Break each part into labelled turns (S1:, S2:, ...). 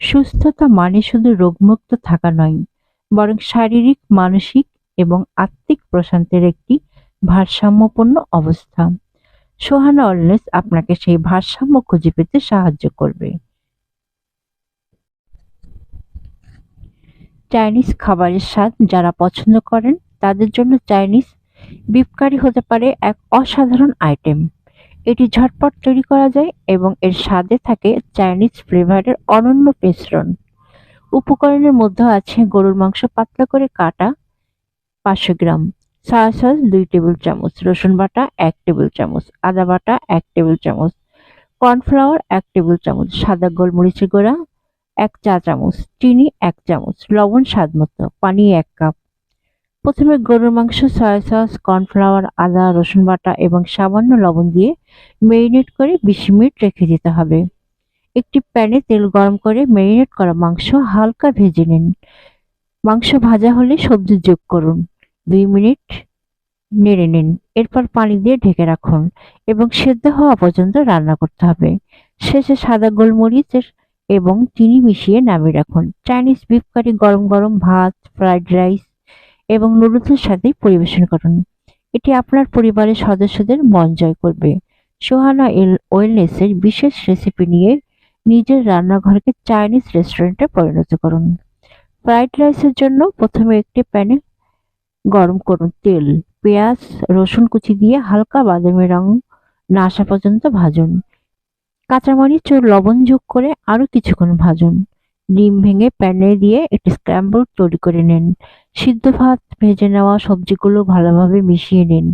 S1: সুস্থতা মানে শুধু রোগমুক্ত থাকা নয়, বরং শারীরিক, মানসিক এবং আত্মিক প্রশান্তির একটি ভারসাম্যপূর্ণ অবস্থা। সোহানা ওয়েলনেস আপনাকে সেই ভারসাম্য খুঁজে পেতে সাহায্য করবে। চাইনিজ খাবারের স্বাদ যারা পছন্দ করেন তাদের জন্য চাইনিজ বিফ কারি হতে পারে এক অসাধারণ আইটেম। এটি ঝটপট তৈরি করা যায় এবং এর স্বাদে থাকে চাইনিজ ফ্লেভারের অনন্য মিশ্রণ। উপকরণের মধ্যে আছে গরুর মাংস পাতলা করে কাটা ৫০০ গ্রাম, সয়া সস ২ টেবিল চামচ, রসুন বাটা ১ টেবিল চামচ, আদা বাটা ১ টেবিল চামচ, কর্নফ্লাওয়ার ১ টেবিল চামচ, সাদা গোলমরিচের গুঁড়া ১ চা চামচ, চিনি ১ চামচ, লবণ স্বাদমতো, পানি ১ কাপ। প্রথমে গরুর মাংস সয়া সস, কর্নফ্লাওয়ার, আদা, রসুন বাটা এবং সামান্য লবণ দিয়ে মেরিনেট করে ২০ মিনিট রেখে দিতে হবে। একটি প্যানে তেল গরম করে মেরিনেট করা মাংস হালকা ভেজে নিন। মাংস ভাজা হলে সবজি যোগ করুন। ২ মিনিট নেড়ে নিন। এরপর পানি দিয়ে ঢেকে রাখুন এবং সেদ্ধ হওয়া পর্যন্ত রান্না করতে হবে। শেষে সাদা গোলমরিচের এবং চিনি মিশিয়ে নামিয়ে রাখুন। চাইনিজ বিফ কারি গরম গরম ভাত, ফ্রাইড রাইস এবং নুডলসের সাথে পরিবেশন করুন। এটি আপনার পরিবারের সদস্যদের মন জয় করবে। সোহানা ওয়েলনেসের বিশেষ রেসিপি নিয়ে নিজের রান্নাঘরকে চাইনিজ রেস্টুরেন্টে পরিণত করুন। ফ্রাইড রাইসের জন্য প্রথমে একটি প্যানে গরম করুন তেল, পেঁয়াজ, রসুন কুচি দিয়ে হালকা বাদামি রং না আসা পর্যন্ত ভাজুন। কাঁচামরিচ ও লবণ যোগ করে আরও কিছুক্ষণ ভাজুন। ডিম ভেঙে প্যানে দিয়ে একটি স্ক্র্যাম্বল তৈরি করে নিন। সিদ্ধ ভাত, ভেজে নেওয়া সবজিগুলো ভালোভাবে মিশিয়ে নিন।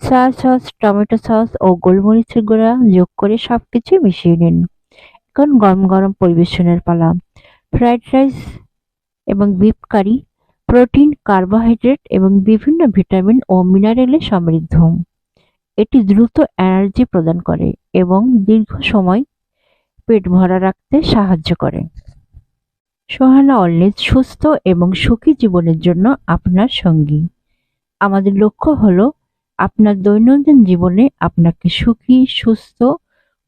S1: সয়া সস, টমেটো সস ও গোলমরিচের গুঁড়া যোগ করে সবকিছু মিশিয়ে নিন। এখন গরম গরম পরিবেশনের পালা। ফ্রাইড রাইস এবং বিফ কারি প্রোটিন, কার্বোহাইড্রেট এবং বিভিন্ন ভিটামিন ও মিনারেলে সমৃদ্ধ। এটি দ্রুত এনার্জি প্রদান করে এবং দীর্ঘ সময় পেট ভরা রাখতে সাহায্য করে। সোহানা ওয়েলনেস সুস্থ এবং সুখী জীবনের জন্য আপনার সঙ্গী। আমাদের লক্ষ্য হলো আপনার দৈনন্দিন জীবনে আপনাকে সুখী, সুস্থ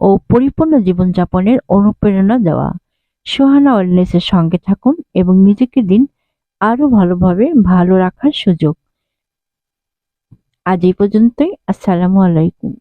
S1: ও পরিপূর্ণ জীবনযাপনের অনুপ্রেরণা দেওয়া। সোহানা ওয়েলনেসের সঙ্গে থাকুন এবং নিজেকে দিন আরো ভালোভাবে ভালো রাখার সুযোগ। আজ এই পর্যন্তই। আসসালামু আলাইকুম।